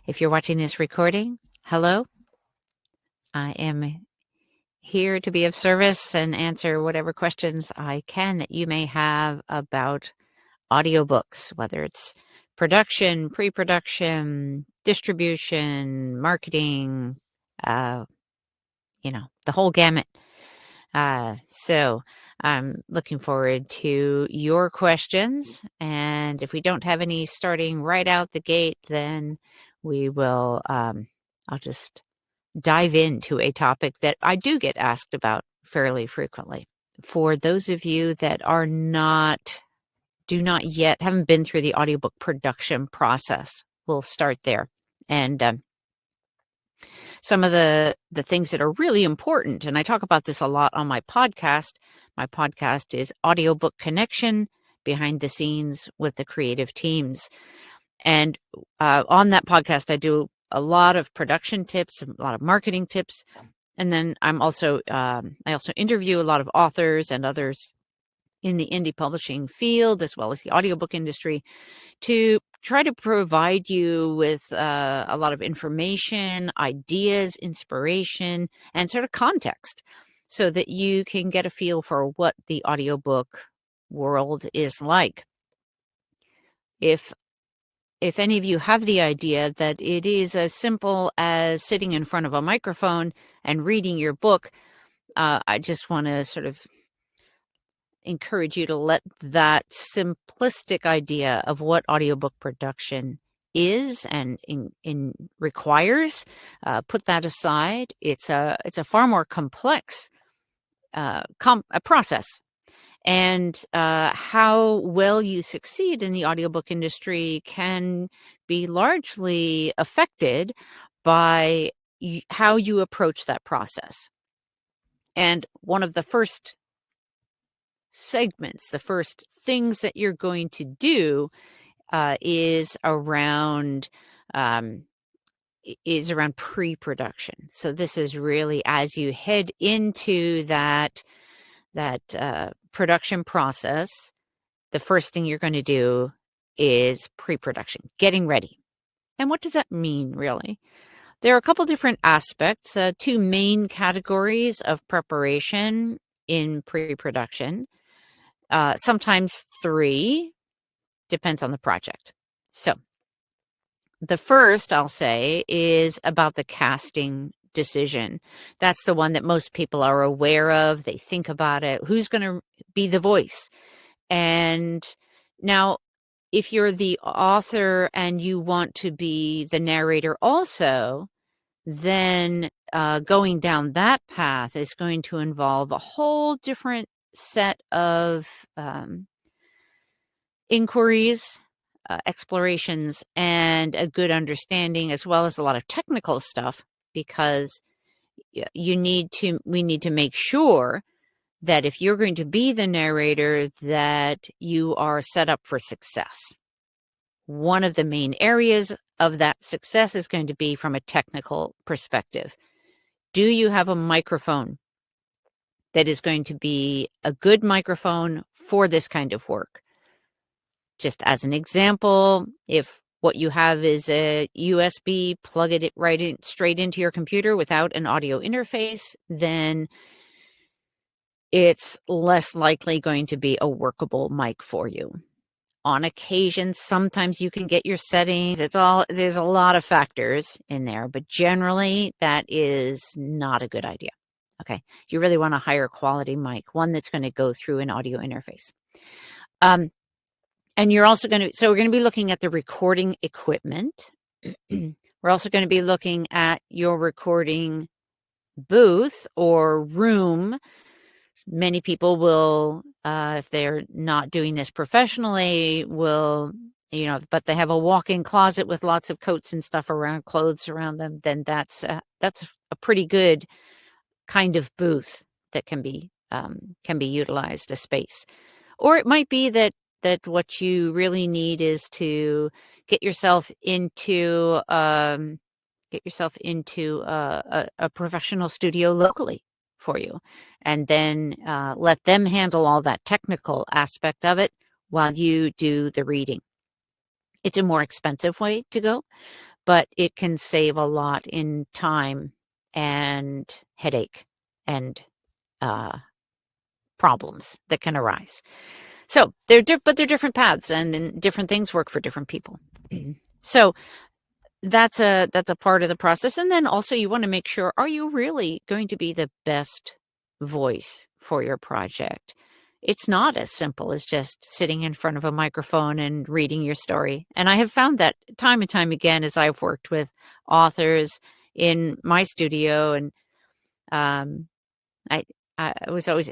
If you're watching this recording, hello. I am here to be of service and answer whatever questions I can that you may have about audiobooks, whether it's production, pre-production, distribution, marketing, the whole gamut. So I'm looking forward to your questions. And if we don't have any starting right out the gate, then we will, I'll just dive into a topic that I do get asked about fairly frequently. For those of you that haven't been through the audiobook production process, we'll start there. And some of the things that are really important, and I talk about this a lot on my podcast. My podcast is Audiobook Connection, Behind the Scenes with the Creative Teams. And on that podcast, I do a lot of production tips, a lot of marketing tips. And then I also interview a lot of authors and others in the indie publishing field, as well as the audiobook industry, to try to provide you with a lot of information, ideas, inspiration, and sort of context so that you can get a feel for what the audiobook world is like. If any of you have the idea that it is as simple as sitting in front of a microphone and reading your book, I just want to sort of encourage you to let that simplistic idea of what audiobook production is and requires, put that aside. It's a far more complex process. And how well you succeed in the audiobook industry can be largely affected by how you approach that process. And one of the first segments, the first things that you're going to do is around pre-production. So this is really as you head into that production process, the first thing you're going to do is pre-production, getting ready. And what does that mean, really? There are a couple different aspects, two main categories of preparation in pre-production, sometimes three, depends on the project. So the first, I'll say, is about the casting decision. That's the one that most people are aware of. They think about it. Who's going to be the voice? And now, if you're the author and you want to be the narrator also, then going down that path is going to involve a whole different set of inquiries, explorations, and a good understanding, as well as a lot of technical stuff, because we need to make sure that if you're going to be the narrator, that you are set up for success. One of the main areas of that success is going to be from a technical perspective. Do you have a microphone that is going to be a good microphone for this kind of work? Just as an example, if what you have is a USB, plug it straight into your computer without an audio interface, then it's less likely going to be a workable mic for you. On occasion, sometimes you can get your settings. There's a lot of factors in there, but generally that is not a good idea. Okay. You really want a higher quality mic, one that's going to go through an audio interface. And you're also we're going to be looking at the recording equipment. We're also going to be looking at your recording booth or room. Many people will, if they're not doing this professionally, but they have a walk-in closet with lots of coats and stuff clothes around them, then that's a pretty good kind of booth that can be utilized, a space. Or it might be that what you really need is to get yourself into a professional studio locally for you, and then let them handle all that technical aspect of it while you do the reading. It's a more expensive way to go, but it can save a lot in time and headache and problems that can arise. So but they're different paths, and then different things work for different people. So that's a part of the process. And then also you want to make sure, are you really going to be the best voice for your project? It's not as simple as just sitting in front of a microphone and reading your story. And I have found that time and time again as I've worked with authors in my studio. And um, I was always,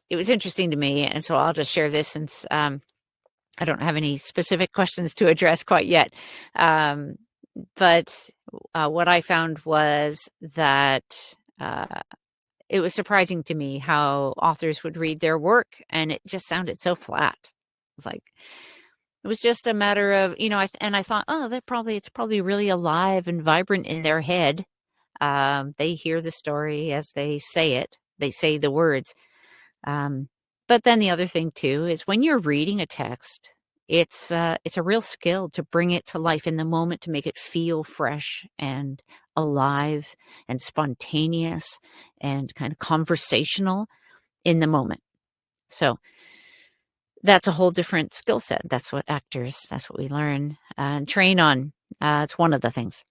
it was interesting to me. And so I'll just share this since I don't have any specific questions to address quite yet. But what I found was that it was surprising to me how authors would read their work and it just sounded so flat. It's like, it was just a matter of, and I thought, oh, it's probably really alive and vibrant in their head. They hear the story as they say it. They say the words. But then the other thing too is when you're reading a text, it's a real skill to bring it to life in the moment, to make it feel fresh and alive and spontaneous and kind of conversational in the moment. So that's a whole different skill set. That's what we learn and train on. It's one of the things.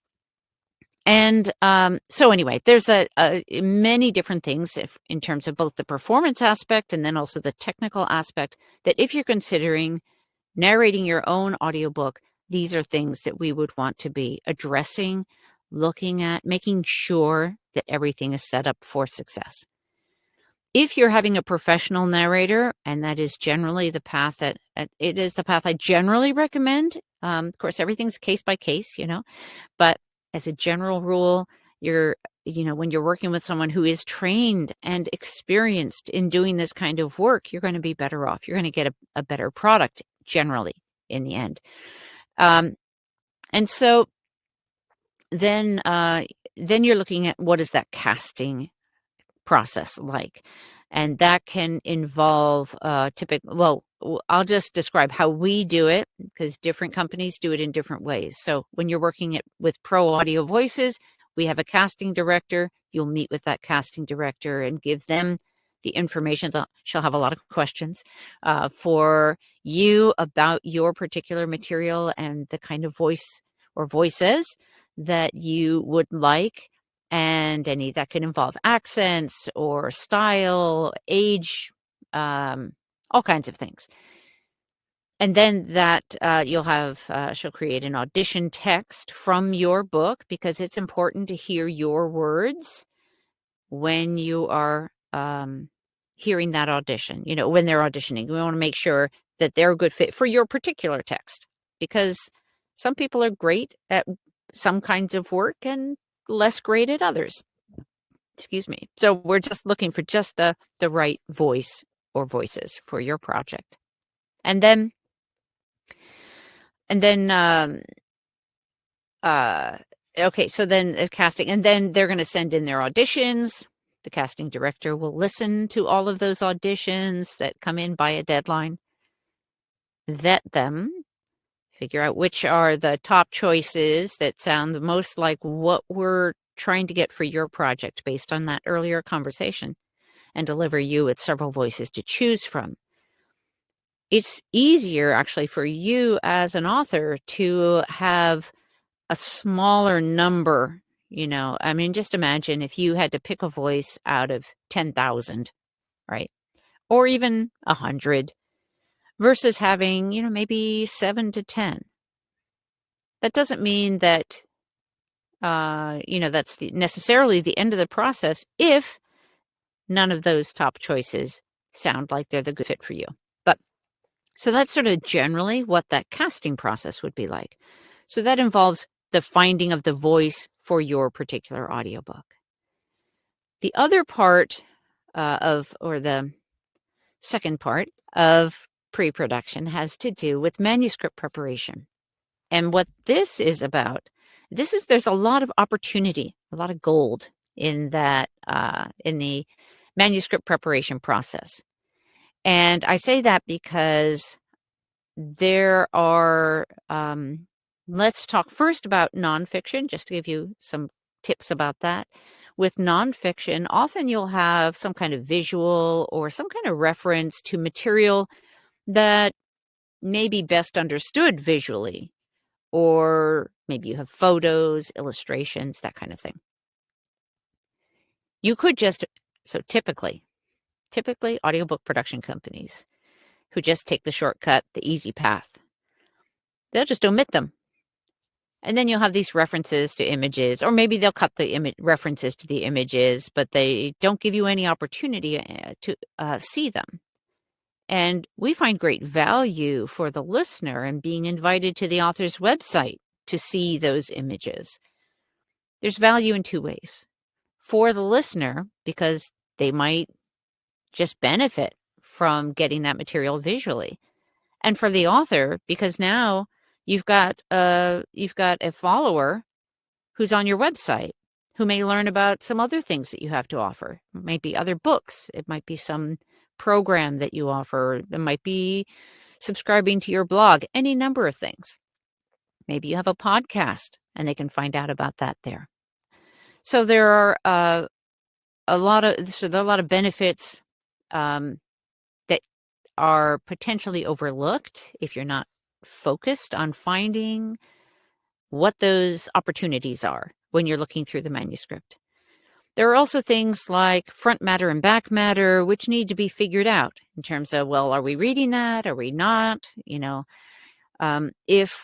And so anyway, there's many different things in terms of both the performance aspect and then also the technical aspect, that if you're considering narrating your own audiobook, these are things that we would want to be addressing, looking at, making sure that everything is set up for success. If you're having a professional narrator, and that is generally the path I generally recommend. Of course, everything's case by case, but as a general rule, when you're working with someone who is trained and experienced in doing this kind of work, you're going to be better off. You're going to get a better product generally in the end. And so then you're looking at, what is that casting process like? And that can involve I'll just describe how we do it, because different companies do it in different ways. So when you're working with Pro Audio Voices, we have a casting director. You'll meet with that casting director and give them the information. She'll have a lot of questions for you about your particular material and the kind of voice or voices that you would like. And any that can involve accents or style, age, all kinds of things. And then she'll create an audition text from your book, because it's important to hear your words when you are hearing that audition. When they're auditioning, we want to make sure that they're a good fit for your particular text, because some people are great at some kinds of work and less great at others. Excuse me. So we're just looking for just the right voice or voices for your project. And then okay, so then casting, and then they're going to send in their auditions. The casting director will listen to all of those auditions that come in by a deadline, vet them, figure out which are the top choices that sound the most like what we're trying to get for your project based on that earlier conversation, and deliver you with several voices to choose from. It's easier actually for you as an author to have a smaller number. Just imagine if you had to pick a voice out of 10,000, right? Or even 100, versus having, maybe 7 to 10. That doesn't mean that that's necessarily the end of the process if none of those top choices sound like they're the good fit for you. But so that's sort of generally what that casting process would be like. So that involves the finding of the voice for your particular audiobook. The other part the second part of pre-production has to do with manuscript preparation. And what this is about, there's a lot of opportunity, a lot of gold in that, in the manuscript preparation process. And I say that because there are Let's talk first about nonfiction, just to give you some tips about that. With nonfiction, often you'll have some kind of visual or some kind of reference to material that may be best understood visually, or maybe you have photos, illustrations, that kind of thing. You could just, so typically, audiobook production companies who just take the shortcut, the easy path, they'll just omit them. And then you'll have these references to images, or maybe they'll cut the references to the images, but they don't give you any opportunity to see them. And we find great value for the listener in being invited to the author's website to see those images. There's value in two ways. For the listener, because they might just benefit from getting that material visually. And for the author, because now you've got a follower who's on your website who may learn about some other things that you have to offer. It might be other books. It might be some program that you offer. It might be subscribing to your blog, any number of things. Maybe you have a podcast and they can find out about that there. So there are a lot of benefits that are potentially overlooked if you're not focused on finding what those opportunities are when you're looking through the manuscript. There are also things like front matter and back matter, which need to be figured out in terms of, well, are we reading that? Are we not? If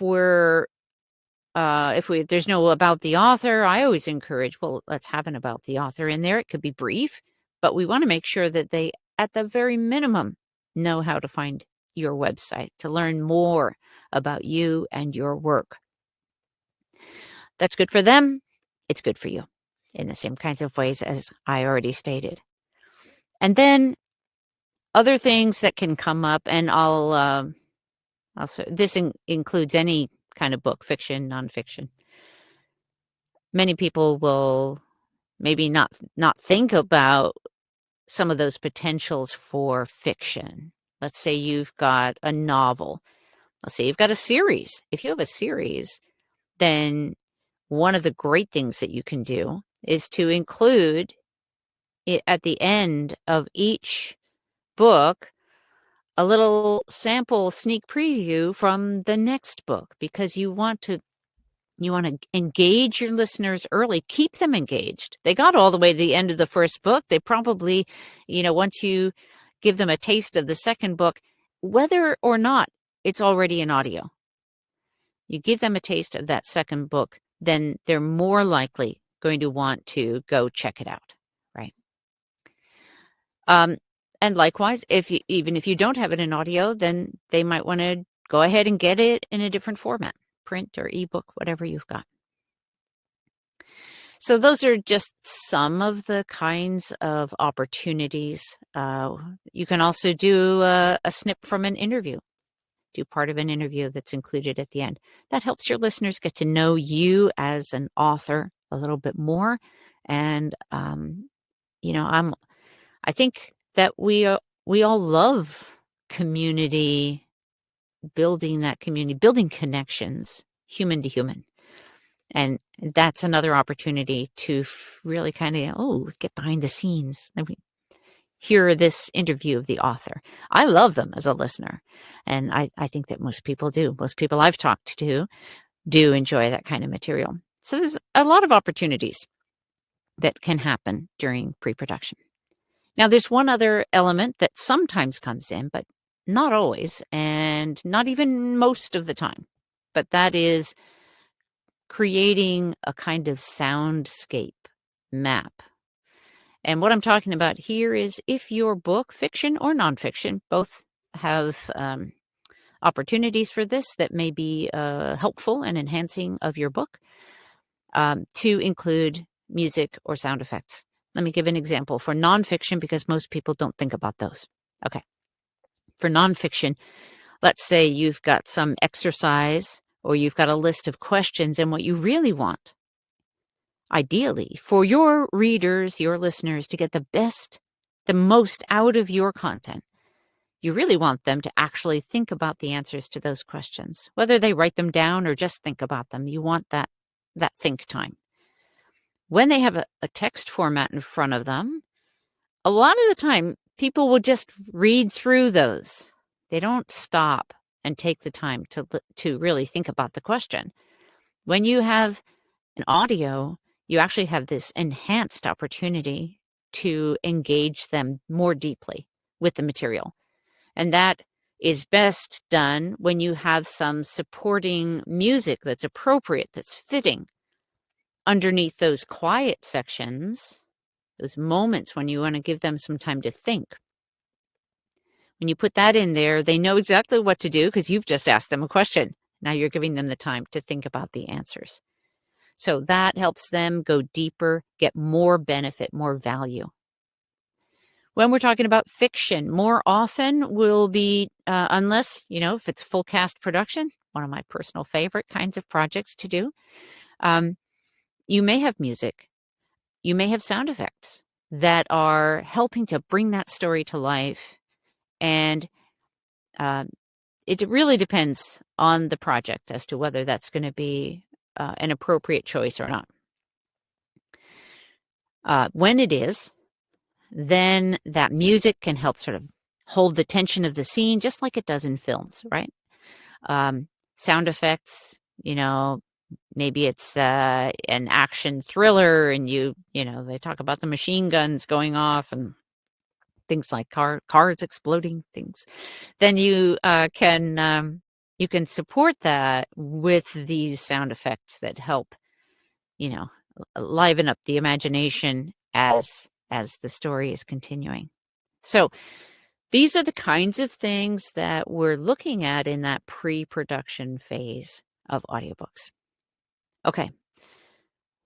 there's no about the author, I always encourage, well, let's have an about the author in there. It could be brief, but we want to make sure that they, at the very minimum, know how to find your website to learn more about you and your work. That's good for them. It's good for you in the same kinds of ways as I already stated. And then other things that can come up, and this includes any kind of book, fiction, nonfiction. Many people will maybe not think about some of those potentials for fiction. Let's say you've got a novel. Let's say you've got a series. If you have a series, then one of the great things that you can do is to include it at the end of each book a little sample sneak preview from the next book, because you want to engage your listeners early, keep them engaged. They got all the way to the end of the first book. They probably, once you give them a taste of the second book, whether or not it's already in audio, you give them a taste of that second book, then they're more likely going to want to go check it out, right? And likewise, even if you don't have it in audio, then they might want to go ahead and get it in a different format, print or ebook, whatever you've got. So those are just some of the kinds of opportunities. You can also do a snip from an interview. Do part of an interview that's included at the end. That helps your listeners get to know you as an author a little bit more. And, I think that we all love community, building connections, human to human. And that's another opportunity to really kind of, get behind the scenes. Hear this interview of the author. I love them as a listener. And I think that most people do. Most people I've talked to do enjoy that kind of material. So there's a lot of opportunities that can happen during pre-production. Now, there's one other element that sometimes comes in, but not always, and not even most of the time. But that is creating a kind of soundscape map. And what I'm talking about here is if your book, fiction or nonfiction, both have opportunities for this that may be helpful and enhancing of your book, to include music or sound effects. Let me give an example for nonfiction, because most people don't think about those. Okay. For nonfiction, let's say you've got some exercise or you've got a list of questions, and what you really want, ideally, for your readers, your listeners, to get the most out of your content, you really want them to actually think about the answers to those questions. Whether they write them down or just think about them, you want that think time. When they have a text format in front of them, a lot of the time, people will just read through those. They don't stop and take the time to really think about the question. When you have an audio, you actually have this enhanced opportunity to engage them more deeply with the material. And that is best done when you have some supporting music that's appropriate, that's fitting underneath those quiet sections, those moments when you want to give them some time to think. When you put that in there, they know exactly what to do because you've just asked them a question. Now you're giving them the time to think about the answers. So that helps them go deeper, get more benefit, more value. When we're talking about fiction, more often will be, unless, if it's full cast production, one of my personal favorite kinds of projects to do, you may have music, you may have sound effects that are helping to bring that story to life. And it really depends on the project as to whether that's going to be an appropriate choice or not. When it is, then that music can help sort of hold the tension of the scene, just like it does in films, right? Sound effects, maybe it's an action thriller and they talk about the machine guns going off and things like cars exploding, things. Then you can support that with these sound effects that help, liven up the imagination as the story is continuing. So these are the kinds of things that we're looking at in that pre-production phase of audiobooks. Okay.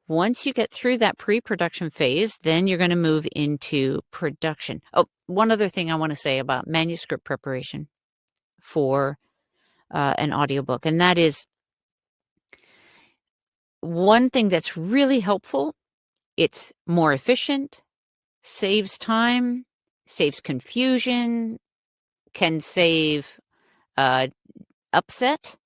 Once you get through that pre-production phase, then you're going to move into production. Oh, one other thing I want to say about manuscript preparation for an audiobook, and that is one thing that's really helpful. It's more efficient, saves time, saves confusion, can save upset.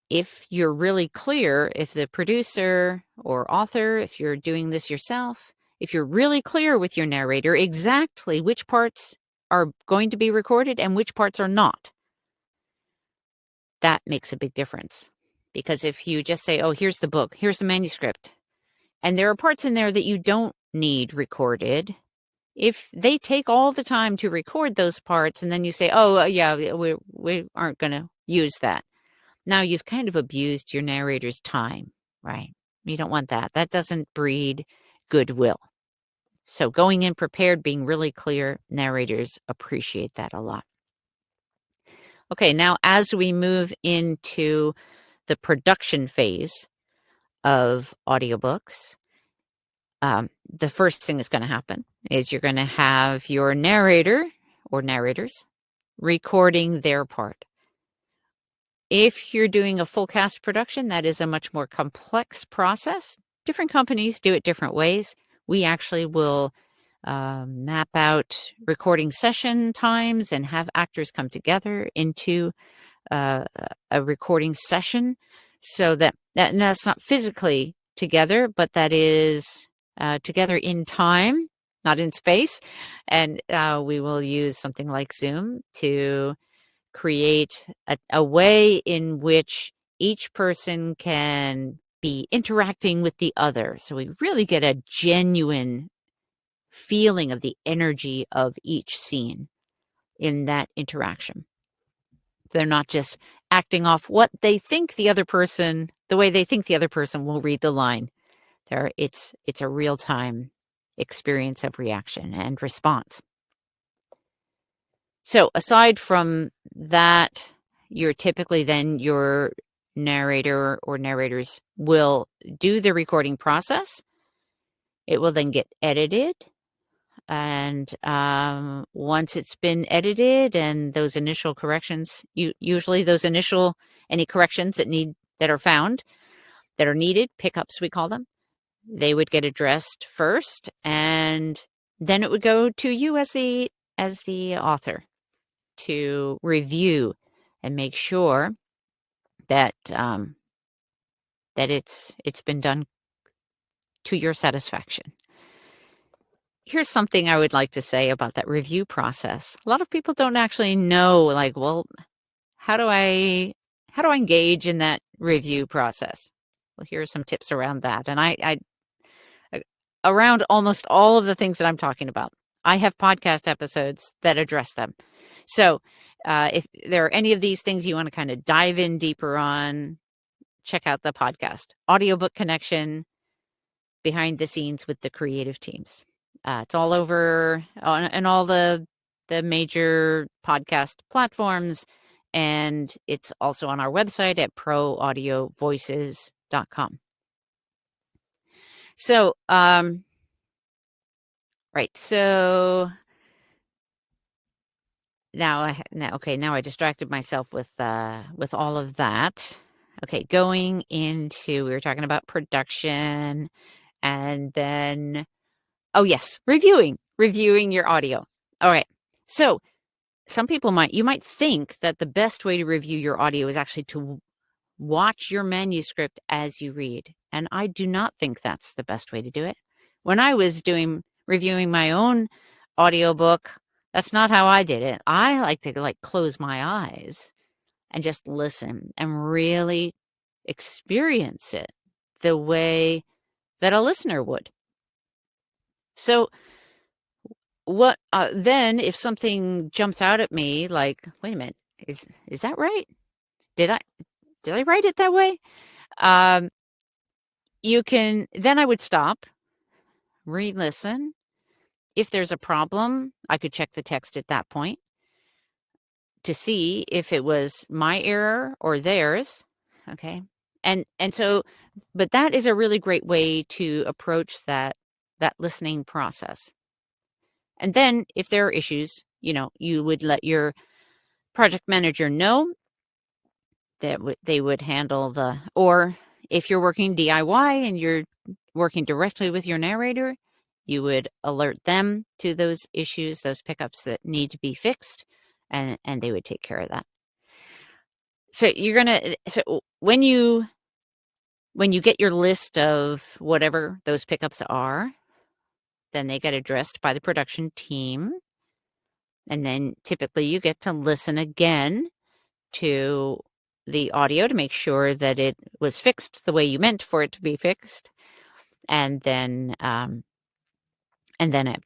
If you're really clear, if the producer or author, if you're doing this yourself, if you're really clear with your narrator exactly which parts are going to be recorded and which parts are not, that makes a big difference. Because if you just say, oh, here's the book, here's the manuscript, and there are parts in there that you don't need recorded, if they take all the time to record those parts and then you say, oh, yeah, we aren't going to use that. Now you've kind of abused your narrator's time, right? You don't want that. That doesn't breed goodwill. So going in prepared, being really clear, narrators appreciate that a lot. Okay, now as we move into the production phase of audiobooks, the first thing that's going to happen is you're going to have your narrator or narrators recording their part. If you're doing a full cast production, that is a much more complex process. Different companies do it different ways. We actually will map out recording session times and have actors come together into a recording session so that's not physically together, but that is together in time, not in space. And we will use something like Zoom to create a way in which each person can be interacting with the other. So we really get a genuine feeling of the energy of each scene in that interaction. They're not just acting off what they think the other person, the way they think the other person will read the line. It's a real-time experience of reaction and response. So aside from that, you're typically then your narrator or narrators will do the recording process. It will then get edited. And once it's been edited and those initial corrections, usually those any corrections that are found, that are needed, pickups we call them, they would get addressed first, and then it would go to you as the author. to review and make sure that that it's been done to your satisfaction. Here's something I would like to say about that review process. A lot of people don't actually know, like, well, how do I engage in that review process? Well, here are some tips around that. And I around almost all of the things that I'm talking about, I have podcast episodes that address them. So if there are any of these things you want to kind of dive in deeper on, check out the podcast, Audiobook Connection, Behind the Scenes with the Creative Teams. It's all over on all the major podcast platforms, and it's also on our website at proaudiovoices.com. So, right. So now I distracted myself with all of that. Okay, going into, we were talking about production, and then, oh yes, reviewing your audio. All right. So you might think that the best way to review your audio is actually to watch your manuscript as you read. And I do not think that's the best way to do it. When I was reviewing my own audiobook, that's not how I did it. I like to close my eyes and just listen and really experience it the way that a listener would. So what then if something jumps out at me, like, wait a minute, is that right? Did I write it that way? Then I would stop, re-listen. If there's a problem, I could check the text at that point to see if it was my error or theirs. Okay. And so, but that is a really great way to approach that listening process. And then if there are issues, you would let your project manager know that they would handle or if you're working DIY and you're working directly with your narrator, you would alert them to those issues, those pickups that need to be fixed, and they would take care of that. So when you get your list of whatever those pickups are, then they get addressed by the production team. And then typically you get to listen again to the audio to make sure that it was fixed the way you meant for it to be fixed. And then at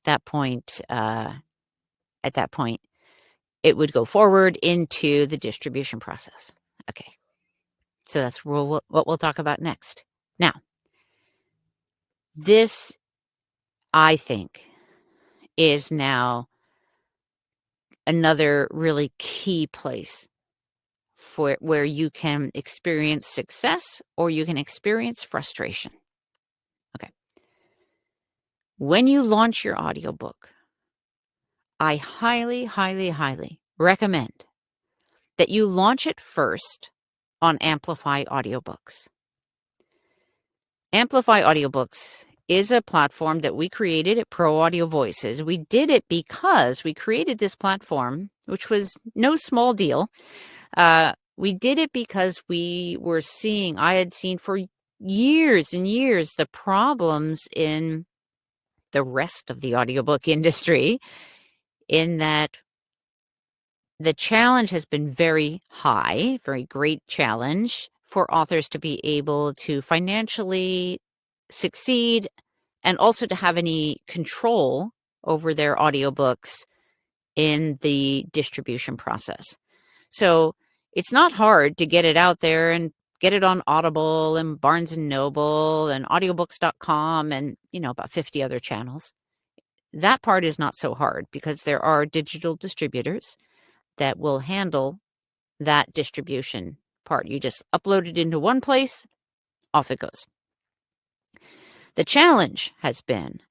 that point, it would go forward into the distribution process. Okay. So that's what we'll talk about next. Now, this, I think, is now another really key place for where you can experience success or you can experience frustration. Okay. When you launch your audiobook, I highly, highly, highly recommend that you launch it first on Amplify Audiobooks. Amplify Audiobooks is a platform that we created at Pro Audio Voices. We did it because we created this platform, which was no small deal. We did it because I had seen for years and years the problems in the rest of the audiobook industry, in that the challenge has been very high, very great challenge for authors to be able to financially succeed and also to have any control over their audiobooks in the distribution process. So it's not hard to get it out there and get it on Audible and Barnes & Noble and audiobooks.com and, about 50 other channels. That part is not so hard because there are digital distributors that will handle that distribution part. You just upload it into one place, off it goes. The challenge has been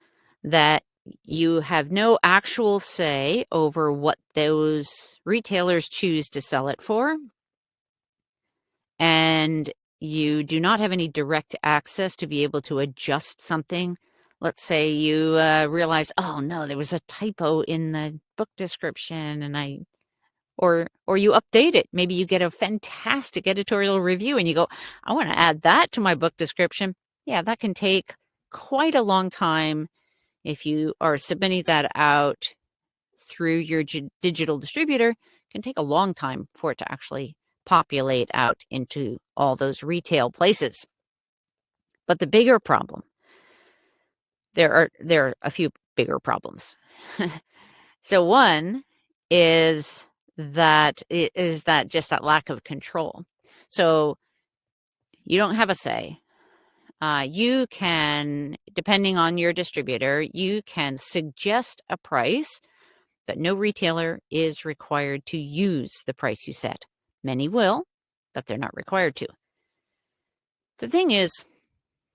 that you have no actual say over what those retailers choose to sell it for, and you do not have any direct access to be able to adjust something. Let's say you realize, oh no, there was a typo in the book description, or you update it. Maybe you get a fantastic editorial review and you go, I want to add that to my book description. Yeah, that can take quite a long time if you are submitting that out through your digital distributor. It can take a long time for it to actually populate out into all those retail places. But the bigger problem, there are a few bigger problems. So one is that just that lack of control. So you don't have a say. You can, depending on your distributor, you can suggest a price, but no retailer is required to use the price you set. Many will, but they're not required to. The thing is,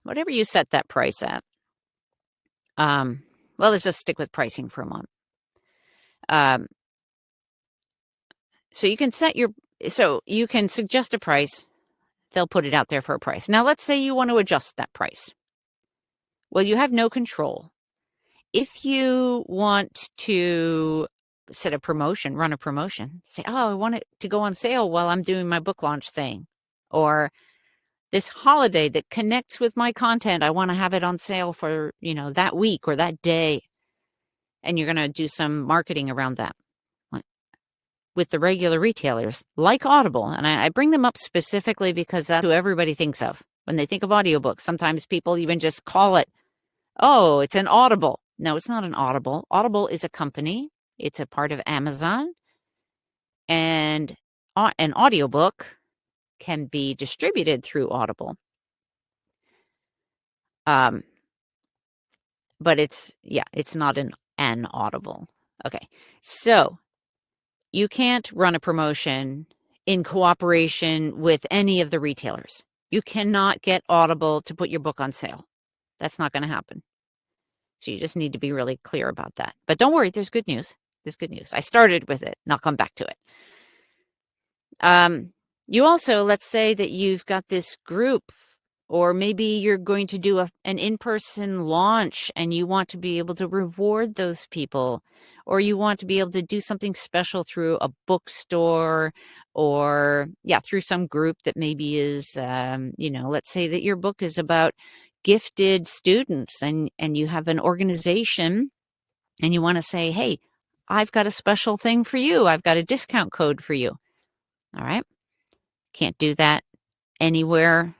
whatever you set that price at, well, let's just stick with pricing for a moment. So you can suggest a price. They'll put it out there for a price. Now, let's say you want to adjust that price. Well, you have no control. If you want to set a promotion, run a promotion, say, oh, I want it to go on sale while I'm doing my book launch thing, or this holiday that connects with my content, I want to have it on sale for, that week or that day. And you're going to do some marketing around that. With the regular retailers like Audible, and I bring them up specifically because that's who everybody thinks of when they think of audiobooks. Sometimes people even just call it, oh, it's an Audible. No, it's not an Audible. Audible is a company. It's a part of Amazon. And an audiobook can be distributed through Audible. But it's not an Audible. Okay. So you can't run a promotion in cooperation with any of the retailers. You cannot get Audible to put your book on sale. That's not going to happen. So you just need to be really clear about that. But don't worry, there's good news. There's good news. I started with it, and I'll come back to it. You also, let's say that you've got this group, or maybe you're going to do an in-person launch and you want to be able to reward those people, or you want to be able to do something special through a bookstore, or through some group that maybe is, let's say that your book is about gifted students and you have an organization and you want to say, hey, I've got a special thing for you. I've got a discount code for you. All right. Can't do that anywhere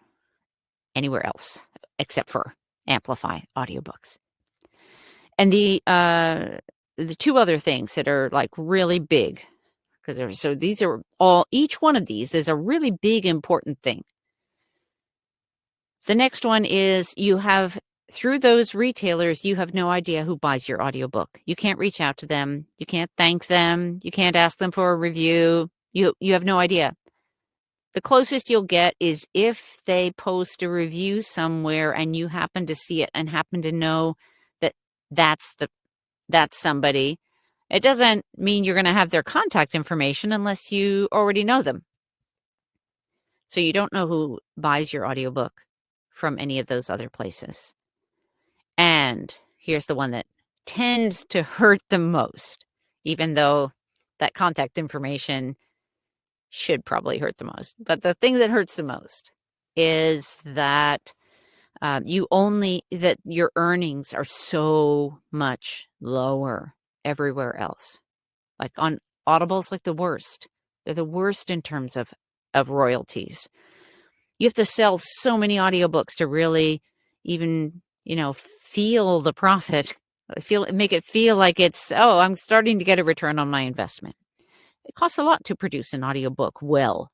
else except for Amplify audiobooks. And the two other things that are like really big, each one of these is a really big, important thing. The next one is through those retailers, you have no idea who buys your audiobook. You can't reach out to them. You can't thank them. You can't ask them for a review. You have no idea. The closest you'll get is if they post a review somewhere and you happen to see it and happen to know that that's somebody. It doesn't mean you're going to have their contact information unless you already know them. So you don't know who buys your audiobook from any of those other places. And here's the one that tends to hurt the most, even though that contact information should probably hurt the most. But the thing that hurts the most is that that your earnings are so much lower everywhere else. Like on Audible's like the worst. They're the worst in terms of royalties. You have to sell so many audiobooks to really even, feel the profit, make it feel like it's, I'm starting to get a return on my investment. It costs a lot to produce an audiobook to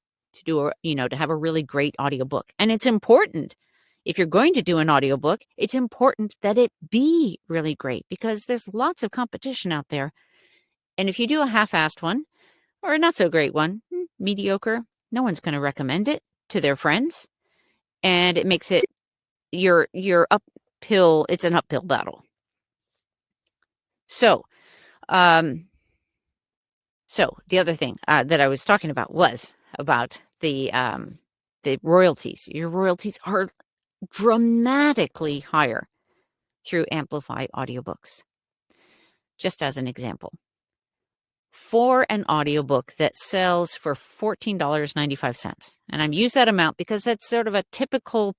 have a really great audiobook. And it's important. If you're going to do an audiobook, it's important that it be really great because there's lots of competition out there. And if you do a half-assed one or a not so great one, mediocre, no one's going to recommend it to their friends. And it makes it your uphill, it's an uphill battle. So, the other thing that I was talking about was about the royalties. Your royalties are dramatically higher through Amplify audiobooks. Just as an example, for an audiobook that sells for $14.95. And I've used that amount because that's sort of a typical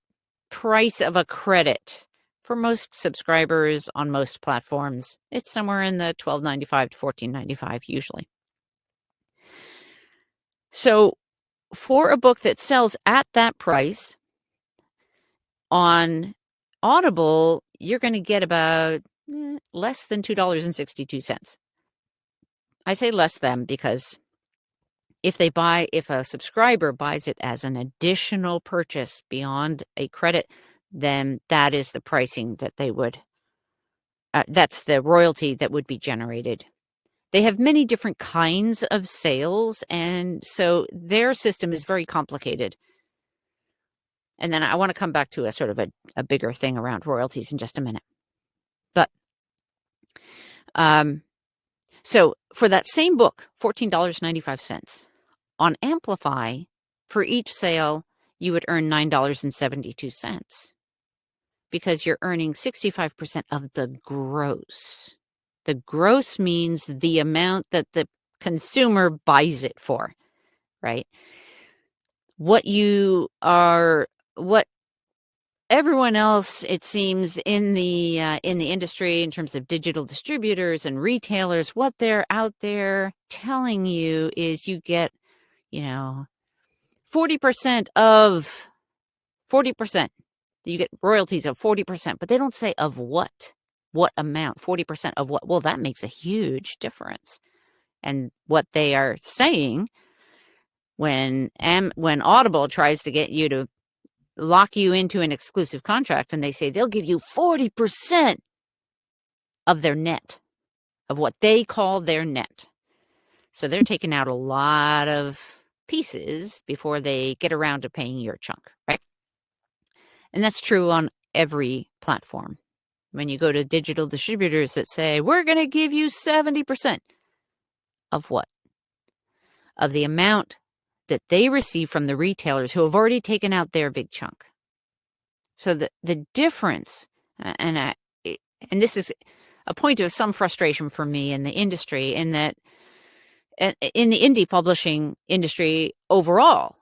price of a credit for most subscribers on most platforms. It's somewhere in the $12.95 to $14.95 usually. So for a book that sells at that price on Audible, you're going to get about less than $2.62. I say less than because if a subscriber buys it as an additional purchase beyond a credit, then that is the pricing that they would, that's the royalty that would be generated. They have many different kinds of sales, and so their system is very complicated. And then I want to come back to a sort of a bigger thing around royalties in just a minute. But so for that same book, $14.95, on Amplify, for each sale, you would earn $9.72 because you're earning 65% of the gross. The gross means the amount that the consumer buys it for, right? What everyone else, it seems, in the industry, in terms of digital distributors and retailers, what they're out there telling you is you get, 40% of 40%. You get royalties of 40%, but they don't say of what amount, 40% of what. Well, that makes a huge difference. And what they are saying when Audible tries to get you to lock you into an exclusive contract, and they say they'll give you 40% of their net, of what they call their net. So they're taking out a lot of pieces before they get around to paying your chunk, right? And that's true on every platform. When you go to digital distributors that say, we're going to give you 70% of what? Of the amount that they receive from the retailers who have already taken out their big chunk. So the difference, and this is a point of some frustration for me in the industry, in that in the indie publishing industry overall,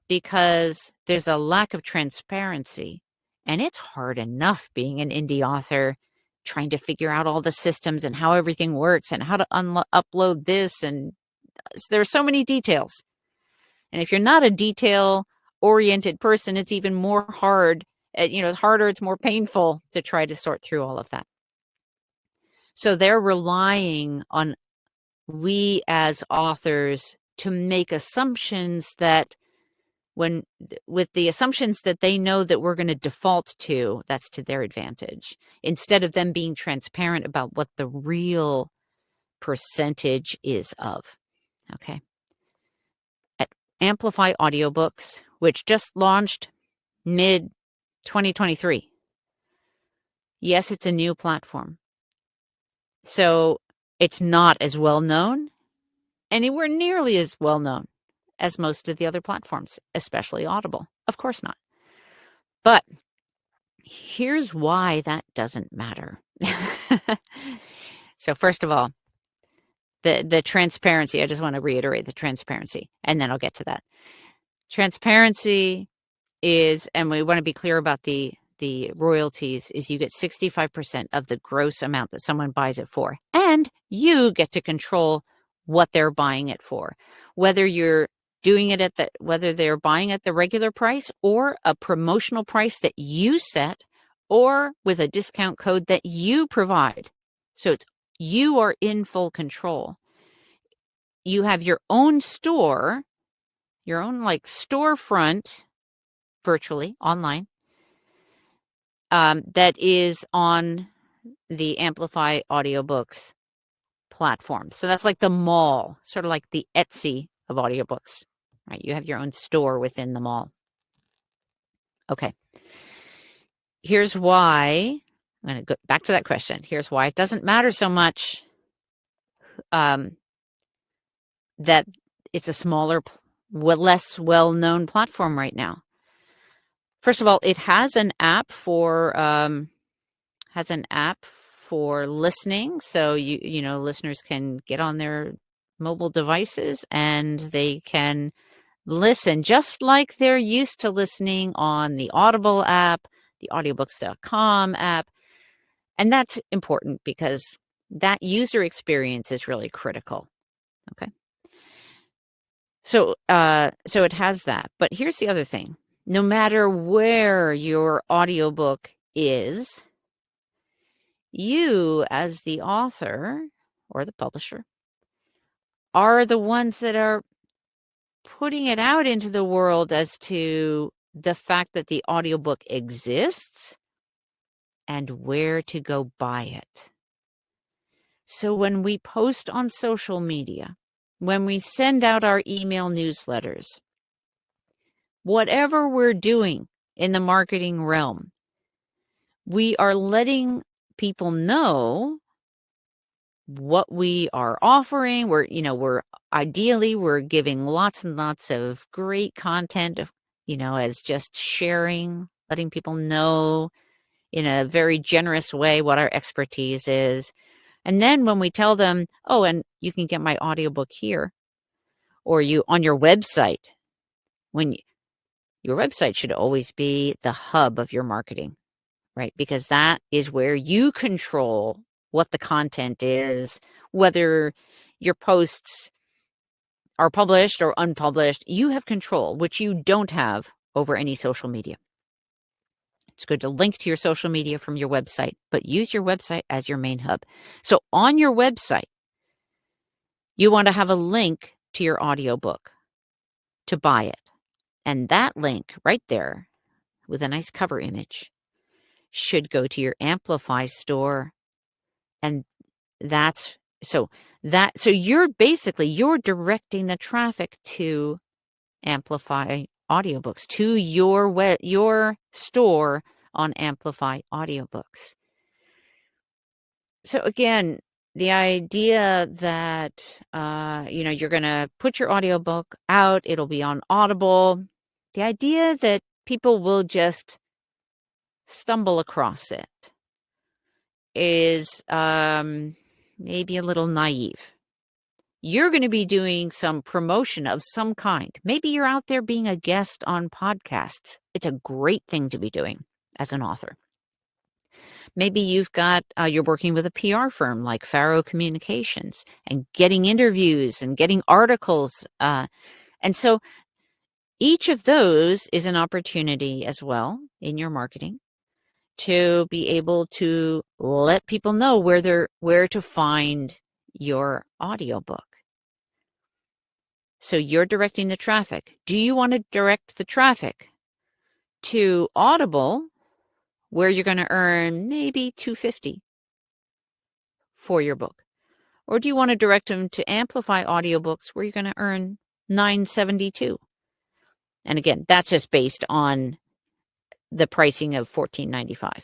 because there's a lack of transparency. And it's hard enough being an indie author, trying to figure out all the systems and how everything works and how to upload this. And there's so many details. And if you're not a detail-oriented person, it's even more hard. It's harder, it's more painful to try to sort through all of that. So they're relying on we as authors to make assumptions that with the assumptions that they know that we're going to default to, that's to their advantage, instead of them being transparent about what the real percentage is of. Okay. At Amplify Audiobooks, which just launched mid-2023. Yes, it's a new platform. So it's not as well known, anywhere nearly as well known as most of the other platforms, especially Audible. Of course not. But here's why that doesn't matter. So first of all, the transparency, I just want to reiterate the transparency, and then I'll get to that. Transparency is, and we want to be clear about the royalties, is you get 65% of the gross amount that someone buys it for. And you get to control what they're buying it for. Whether you're doing it whether they're buying at the regular price or a promotional price that you set, or with a discount code that you provide. So you are in full control. You have your own store, your own storefront, virtually online, that is on the Amplify Audiobooks platform. So that's like the mall, sort of like the Etsy of audiobooks, right? You have your own store within the mall. Okay. Here's why, I'm going to go back to that question. Here's why it doesn't matter so much that it's a smaller, less well-known platform right now. First of all, it has an app for listening, so listeners can get on their mobile devices, and they can listen just like they're used to listening on the Audible app, the audiobooks.com app. And that's important because that user experience is really critical. Okay. So it has that. But here's the other thing. No matter where your audiobook is, you as the author or the publisher are the ones that are putting it out into the world as to the fact that the audiobook exists and where to go buy it. So when we post on social media, when we send out our email newsletters, whatever we're doing in the marketing realm, we are letting people know what we are offering. We're ideally we're giving lots and lots of great content, as just sharing, letting people know in a very generous way what our expertise is. And then when we tell them, oh, and you can get my audiobook here, or you on your website, your website should always be the hub of your marketing, right? Because that is where you control what the content is, whether your posts are published or unpublished. You have control, which you don't have over any social media. It's good to link to your social media from your website, but use your website as your main hub. So on your website, you want to have a link to your audiobook to buy it. And that link right there with a nice cover image should go to your Amplify store. And so you're directing the traffic to Amplify audiobooks, to your store on Amplify audiobooks. So again, the idea that you're going to put your audiobook out, it'll be on Audible. The idea that people will just stumble across it is maybe a little naive. You're going to be doing some promotion of some kind. Maybe you're out there being a guest on podcasts. It's a great thing to be doing as an author. Maybe you're working with a PR firm like Faro Communications and getting interviews and getting articles. And so each of those is an opportunity as well in your marketing to be able to let people know where to find your audiobook. So you're directing the traffic. Do you want to direct the traffic to Audible, where you're going to earn maybe $2.50 for your book? Or do you want to direct them to Amplify audiobooks, where you're going to earn $9.72? And again, that's just based on the pricing of $14.95.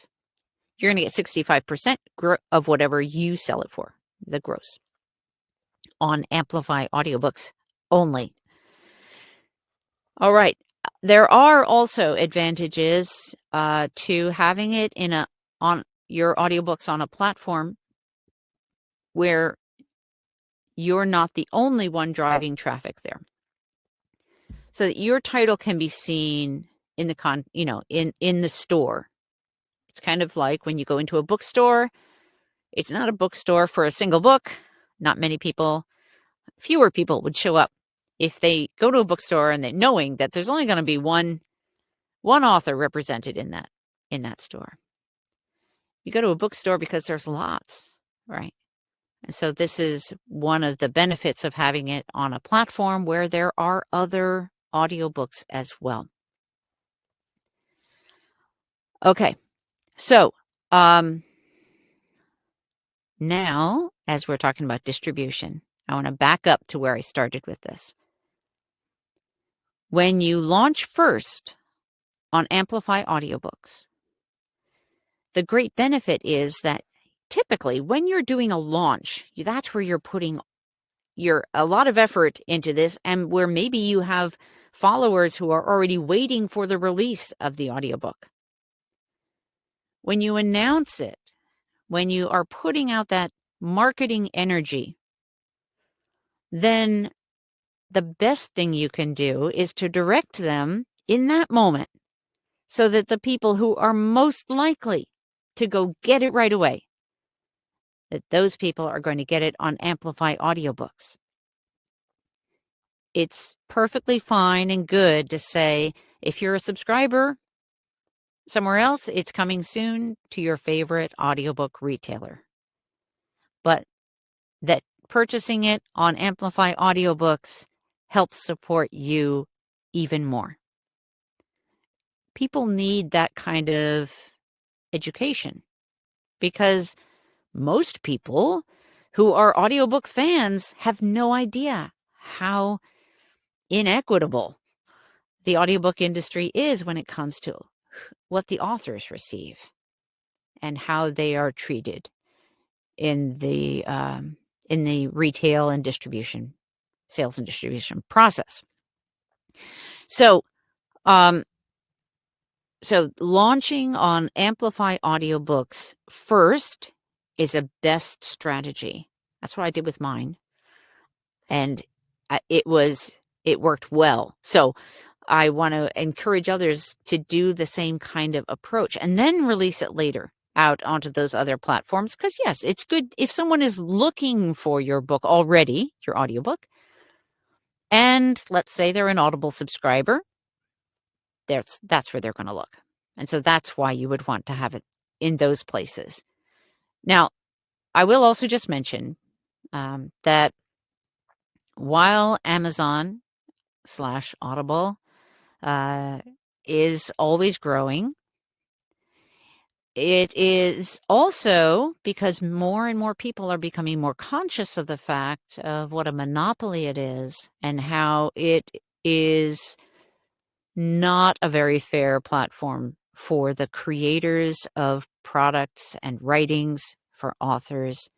You're going to get 65% of whatever you sell it for, the gross, on Amplify audiobooks only. All right. There are also advantages to having it on your audiobooks on a platform where you're not the only one driving traffic there, so that your title can be seen in the store. It's kind of like when you go into a bookstore. It's not a bookstore for a single book. Fewer people would show up if they go to a bookstore and knowing that there's only going to be one author represented in that store. You go to a bookstore because there's lots, right? And so this is one of the benefits of having it on a platform where there are other audiobooks as well. Okay, so now, as we're talking about distribution, I want to back up to where I started with this. When you launch first on Amplify audiobooks, the great benefit is that typically when you're doing a launch, that's where you're putting a lot of effort into this, and where maybe you have followers who are already waiting for the release of the audiobook. When you announce it, when you are putting out that marketing energy, then the best thing you can do is to direct them in that moment so that the people who are most likely to go get it right away, that those people are going to get it on Amplify audiobooks. It's perfectly fine and good to say, if you're a subscriber somewhere else, it's coming soon to your favorite audiobook retailer. But that purchasing it on Amplify audiobooks helps support you even more. People need that kind of education because most people who are audiobook fans have no idea how inequitable the audiobook industry is when it comes to what the authors receive and how they are treated in the retail and distribution, sales and distribution process. So, so launching on Amplify audiobooks first is a best strategy. That's what I did with mine, and it worked well. So I want to encourage others to do the same kind of approach and then release it later out onto those other platforms. Because yes, it's good if someone is looking for your book already, your audiobook, and let's say they're an Audible subscriber, that's where they're going to look. And so that's why you would want to have it in those places. Now, I will also just mention that while Amazon/Audible is always growing, it is also because more and more people are becoming more conscious of the fact of what a monopoly it is and how it is not a very fair platform for the creators of products and writings, for authors.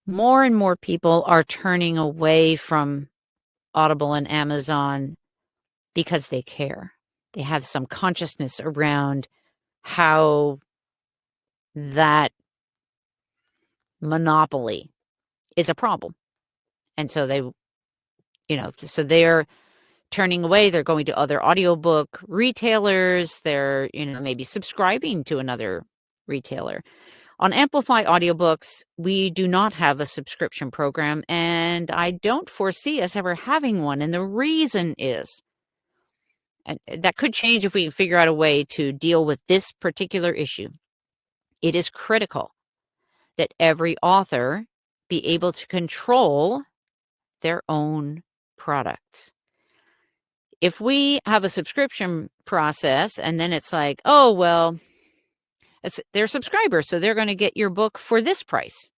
More and more people are turning away from Audible and Amazon because they care. They have some consciousness around how that monopoly is a problem. And so they're turning away. They're going to other audiobook retailers. They're, maybe subscribing to another retailer. On Amplify audiobooks, we do not have a subscription program, and I don't foresee us ever having one. And the reason is, and that could change if we figure out a way to deal with this particular issue, it is critical that every author be able to control their own products. If we have a subscription process and then it's like, oh, well, they're subscribers, so they're going to get your book for this price,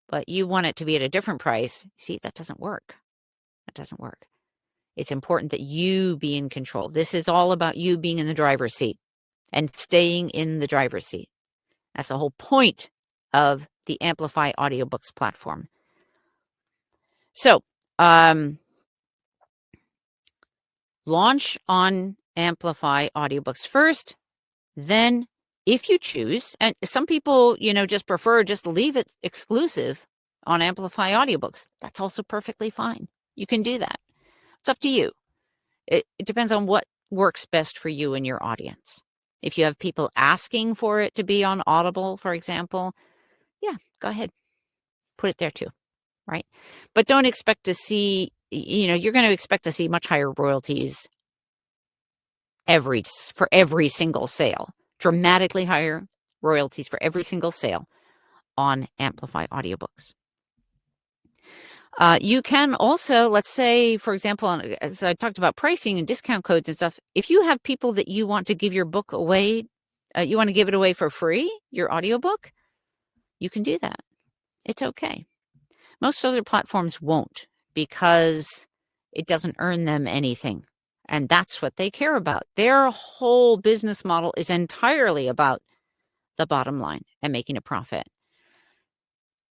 but you want it to be at a different price. See, that doesn't work. That doesn't work. It's important that you be in control. This is all about you being in the driver's seat and staying in the driver's seat. That's the whole point of the Amplify Audiobooks platform. So, launch on Amplify audiobooks first. Then, if you choose, and some people, just prefer just leave it exclusive on Amplify audiobooks. That's also perfectly fine. You can do that. It's up to you. It depends on what works best for you and your audience. If you have people asking for it to be on Audible, for example, yeah, go ahead. Put it there too, right? But don't expect to see, you're going to expect to see much higher royalties for every single sale. Dramatically higher royalties for every single sale on Amplify audiobooks. You can also, let's say, for example, as I talked about pricing and discount codes and stuff, if you have people that you want to give your book away, you want to give it away for free, your audiobook, you can do that. It's okay. Most other platforms won't because it doesn't earn them anything. And that's what they care about. Their whole business model is entirely about the bottom line and making a profit.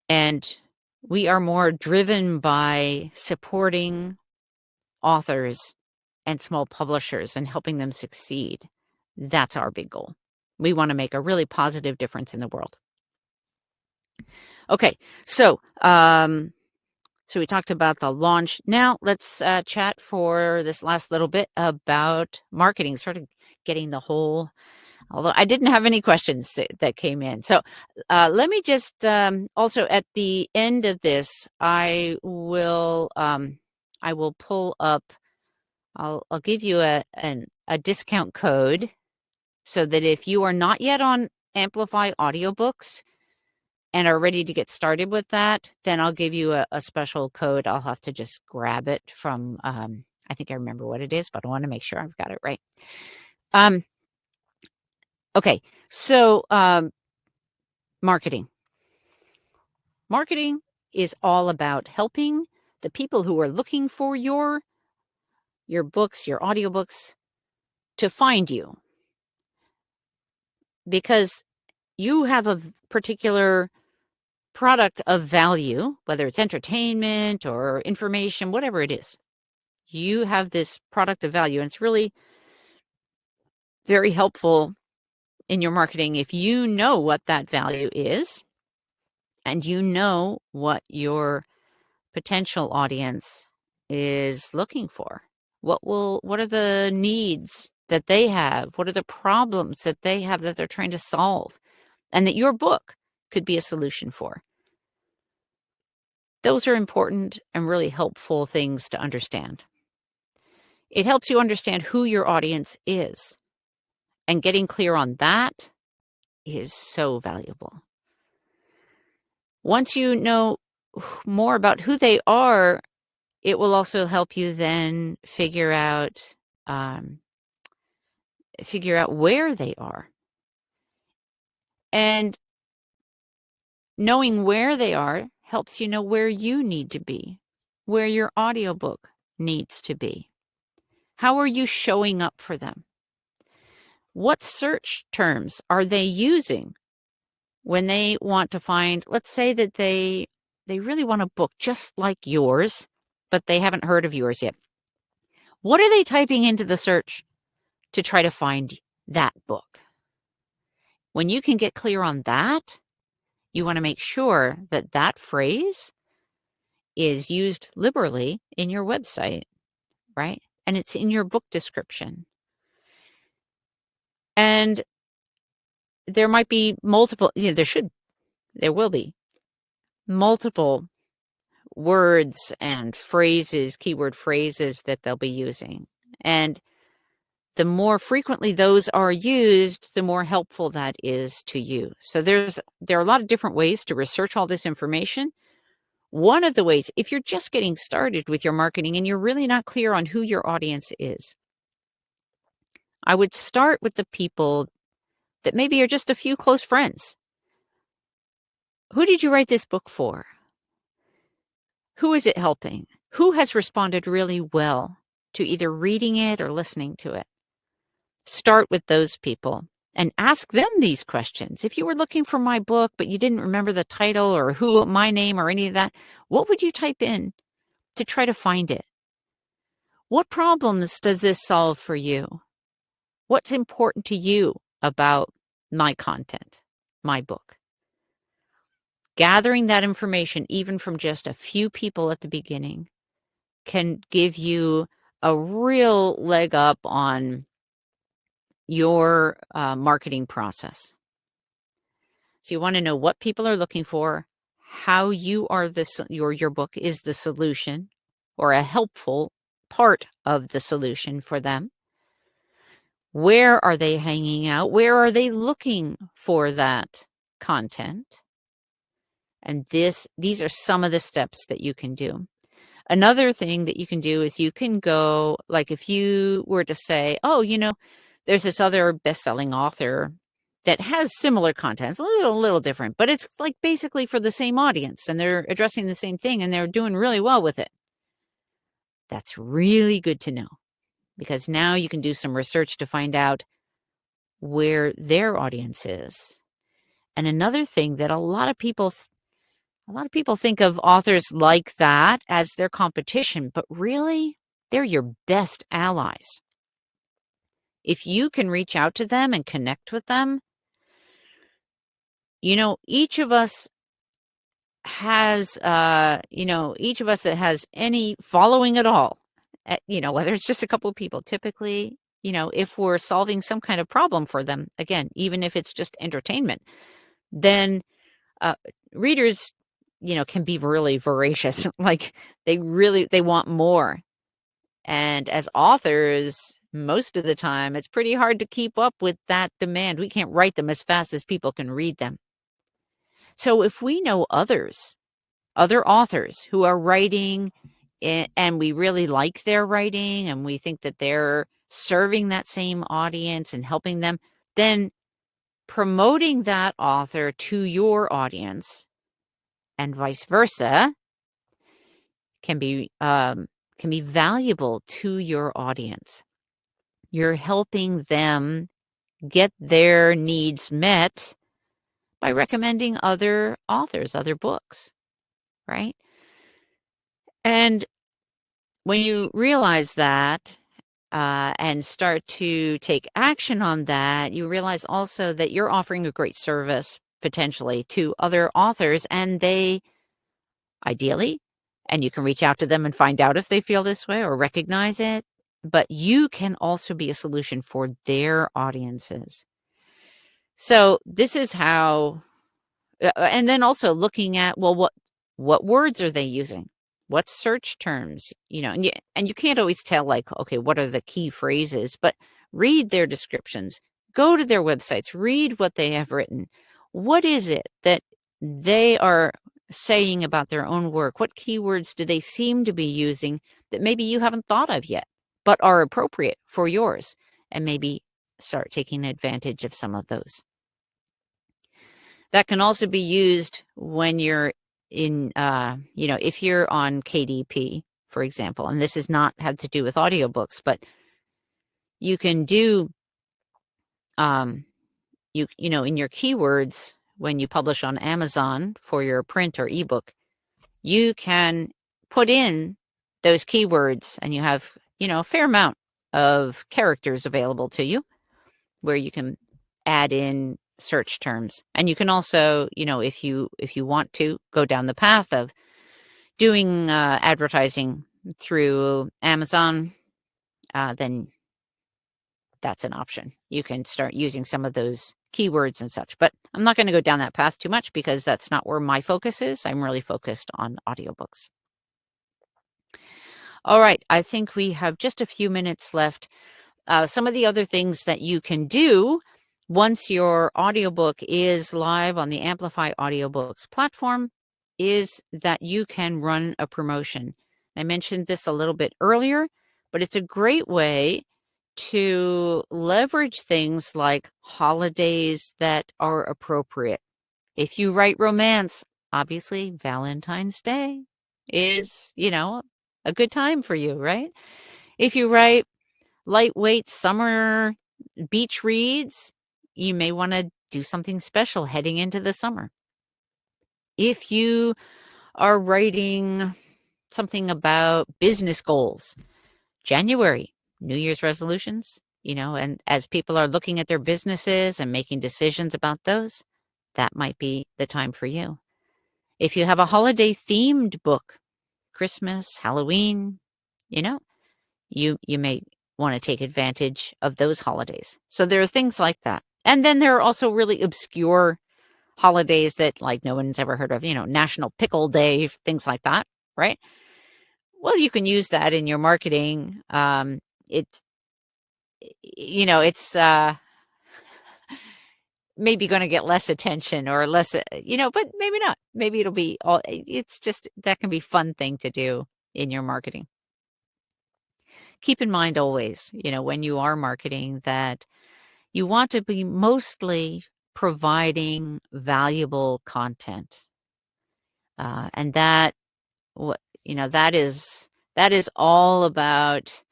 And we are more driven by supporting authors and small publishers and helping them succeed. That's our big goal. We want to make a really positive difference in the world. Okay, so So we talked about the launch. Now let's chat for this last little bit about marketing, sort of getting the whole, although I didn't have any questions that came in. So let me just also at the end of this, I will pull up, I'll give you a discount code so that if you are not yet on Amplify audiobooks and are ready to get started with that, then I'll give you a special code. I'll have to just grab it from, I think I remember what it is, but I want to make sure I've got it right. Okay, so marketing. Marketing is all about helping the people who are looking for your books, your audiobooks, to find you. Because you have a particular product of value, whether it's entertainment or information, whatever it is. You have this product of value, and it's really very helpful in your marketing if you know what that value is and you know what your potential audience is looking for. What are the needs that they have? What are the problems that they have that they're trying to solve and that your book could be a solution for? Those are important and really helpful things to understand. It helps you understand who your audience is, and getting clear on that is so valuable. Once you know more about who they are, it will also help you then figure out where they are. And knowing where they are helps you know where you need to be, where your audiobook needs to be. How are you showing up for them? What search terms are they using when they want to find, let's say that they really want a book just like yours, but they haven't heard of yours yet. What are they typing into the search to try to find that book? When you can get clear on that, you want to make sure that that phrase is used liberally in your website, right? And it's in your book description. And there might be multiple, there will be multiple words and phrases, keyword phrases that they'll be using. And the more frequently those are used, the more helpful that is to you. So there are a lot of different ways to research all this information. One of the ways, if you're just getting started with your marketing and you're really not clear on who your audience is, I would start with the people that maybe are just a few close friends. Who did you write this book for? Who is it helping? Who has responded really well to either reading it or listening to it? Start with those people and ask them these questions. If you were looking for my book, but you didn't remember the title or who, my name or any of that, what would you type in to try to find it? What problems does this solve for you? What's important to you about my content, my book? Gathering that information, even from just a few people at the beginning, can give you a real leg up on your marketing process. So you want to know what people are looking for, how you are your book is the solution or a helpful part of the solution for them. Where are they hanging out? Where are they looking for that content? And these are some of the steps that you can do. Another thing that you can do is you can go, like if you were to say, oh, there's this other best-selling author that has similar contents, a little different, but it's like basically for the same audience and they're addressing the same thing and they're doing really well with it. That's really good to know because now you can do some research to find out where their audience is. And another thing that a lot of people think of authors like that as their competition, but really they're your best allies. If you can reach out to them and connect with them, each of us has, each of us that has any following at all, whether it's just a couple of people, typically, if we're solving some kind of problem for them, again, even if it's just entertainment, then uh, readers, can be really voracious. Like they want more. And as authors, most of the time, it's pretty hard to keep up with that demand. We can't write them as fast as people can read them. So if we know other authors who are writing and we really like their writing and we think that they're serving that same audience and helping them, then promoting that author to your audience and vice versa can be valuable to your audience. You're helping them get their needs met by recommending other authors, other books, right? And when you realize that and start to take action on that, you realize also that you're offering a great service potentially to other authors, and they ideally, and you can reach out to them and find out if they feel this way or recognize it, but you can also be a solution for their audiences. So this is how, and then also looking at, well, what words are they using? What search terms, and you can't always tell, like, okay, what are the key phrases, but read their descriptions, go to their websites, read what they have written. What is it that they are saying about their own work? What keywords do they seem to be using that maybe you haven't thought of yet, but are appropriate for yours? And maybe start taking advantage of some of those. That can also be used when you're in, if you're on KDP, for example, and this has not had to do with audiobooks, but you can do, in your keywords, when you publish on Amazon for your print or ebook, you can put in those keywords and you have, a fair amount of characters available to you where you can add in search terms. And you can also, if you want to go down the path of doing advertising through Amazon, then that's an option. You can start using some of those keywords and such. But I'm not going to go down that path too much because that's not where my focus is. I'm really focused on audiobooks. All right, I think we have just a few minutes left. Some of the other things that you can do once your audiobook is live on the Amplify Audiobooks platform is that you can run a promotion. I mentioned this a little bit earlier, but it's a great way to leverage things like holidays that are appropriate. If you write romance, obviously Valentine's Day is, a good time for you, right? If you write lightweight summer beach reads, you may want to do something special heading into the summer. If you are writing something about business goals, January, New Year's resolutions, and as people are looking at their businesses and making decisions about those, that might be the time for you. If you have a holiday themed book, Christmas, Halloween, you may want to take advantage of those holidays. So there are things like that. And then there are also really obscure holidays that like no one's ever heard of, National Pickle Day, things like that, right? Well, you can use that in your marketing. It's maybe going to get less attention or less, but maybe not. Maybe it'll be all, it's just, that can be a fun thing to do in your marketing. Keep in mind always, when you are marketing, that you want to be mostly providing valuable content. And that, that is all about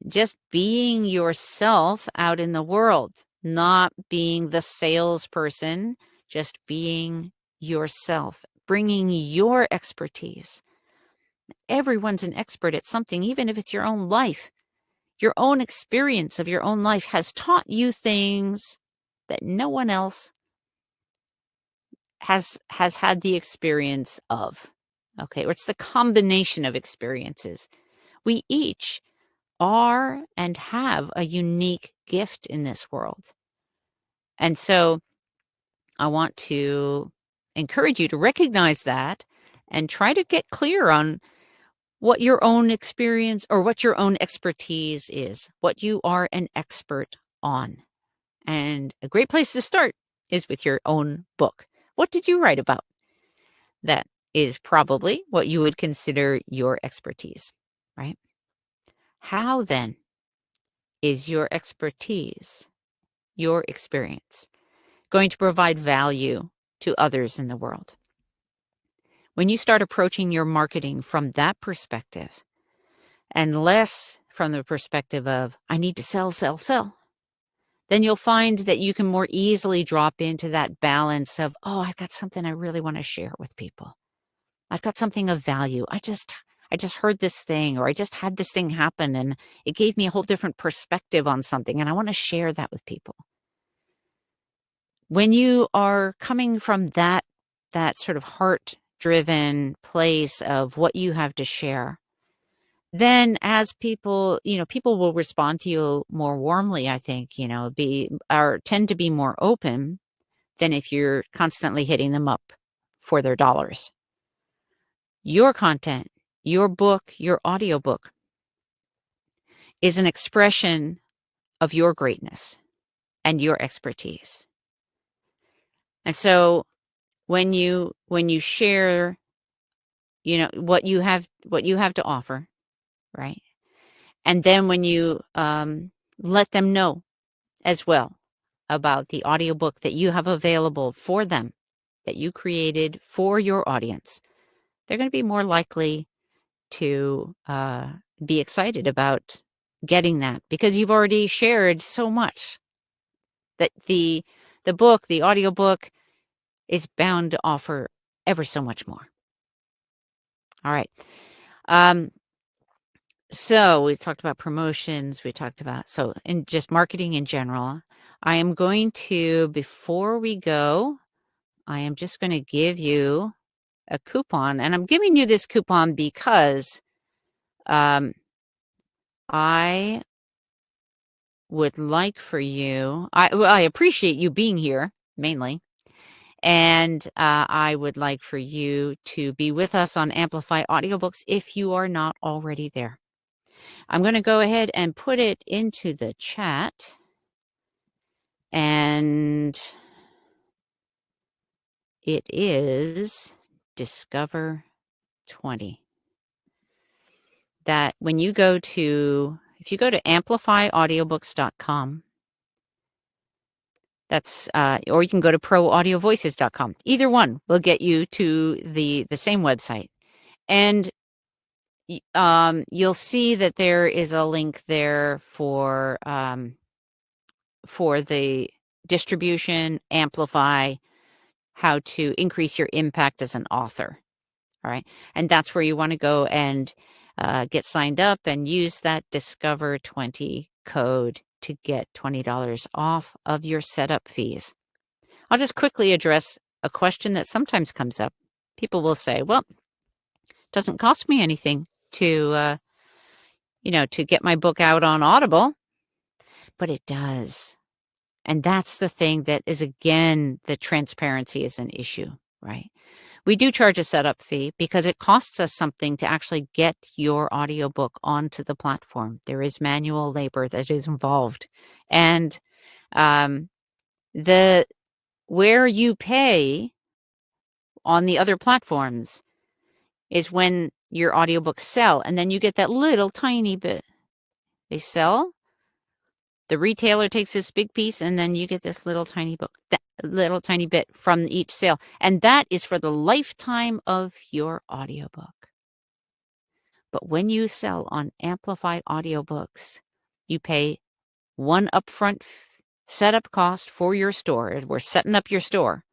just being yourself out in the world, not being the salesperson, just being yourself, bringing your expertise. Everyone's an expert at something, even if it's your own life. Your own experience of your own life has taught you things that no one else has had the experience of, okay, or it's the combination of experiences. We each are and have a unique gift in this world. And so I want to encourage you to recognize that and try to get clear on what your own experience or what your own expertise is, what you are an expert on. And a great place to start is with your own book. What did you write about? That is probably what you would consider your expertise, right? How then is your expertise, your experience, going to provide value to others in the world? When you start approaching your marketing from that perspective and less from the perspective of, I need to sell, sell, sell, then you'll find that you can more easily drop into that balance of, oh, I've got something I really want to share with people. I've got something of value. I just heard this thing, or I just had this thing happen and it gave me a whole different perspective on something, and I want to share that with people. When you are coming from that sort of heart-driven place of what you have to share, then as people, people will respond to you more warmly, I think, tend to be more open than if you're constantly hitting them up for their dollars. Your content, your book, your audiobook is an expression of your greatness and your expertise. And so when you share, what you have to offer, right? And then when you let them know as well about the audiobook that you have available for them, that you created for your audience, they're going to be more likely to be excited about getting that, because you've already shared so much that the book, the audiobook, is bound to offer ever so much more. All right. So we talked about promotions. We talked about, in just marketing in general. I am going to, before we go, I am just going to give you a coupon. And I'm giving you this coupon because I would like for you, I appreciate you being here, mainly. And I would like for you to be with us on Amplify Audiobooks if you are not already there. I'm going to go ahead and put it into the chat. And it is Discover 20. That when you go to, if you go to amplifyaudiobooks.com, that's, or you can go to proaudiovoices.com. Either one will get you to the same website. And you'll see that there is a link there for the distribution, amplify, how to increase your impact as an author. All right. And that's where you want to go and get signed up and use that Discover 20 code to get $20 off of your setup fees. I'll just quickly address a question that sometimes comes up. People will say, well, it doesn't cost me anything to get my book out on Audible, but it does. And that's the thing that is, again, the transparency is an issue, right? We do charge a setup fee because it costs us something to actually get your audiobook onto the platform. There is manual labor that is involved. And where you pay on the other platforms is when your audiobooks sell, and then you get that little tiny bit. They sell, the retailer takes this big piece, and then you get this little tiny book, that little tiny bit from each sale. And that is for the lifetime of your audiobook. But when you sell on Amplify Audiobooks, you pay one upfront setup cost for your store. We're setting up your store.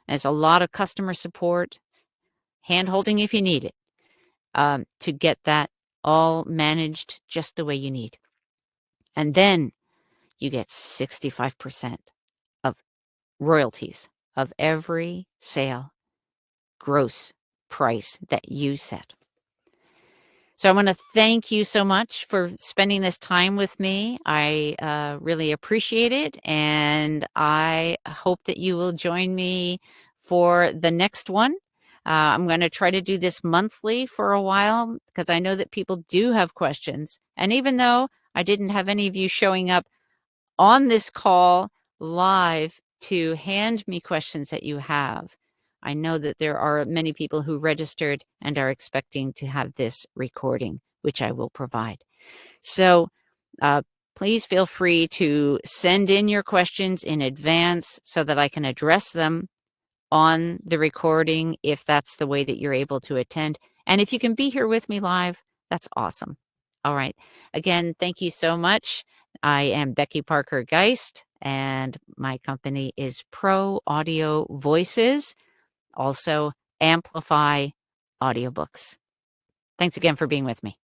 There's a lot of customer support, hand-holding if you need it, to get that all managed just the way you need. And then you get 65% of royalties of every sale, gross price that you set. So I want to thank you so much for spending this time with me. I really appreciate it, and I hope that you will join me for the next one. I'm going to try to do this monthly for a while because I know that people do have questions. And even though I didn't have any of you showing up on this call live to hand me questions that you have, I know that there are many people who registered and are expecting to have this recording, which I will provide. So please feel free to send in your questions in advance so that I can address them on the recording if that's the way that you're able to attend. And if you can be here with me live, that's awesome. All right. Again, thank you so much. I am Becky Parker Geist, and my company is Pro Audio Voices, also Amplify Audiobooks. Thanks again for being with me.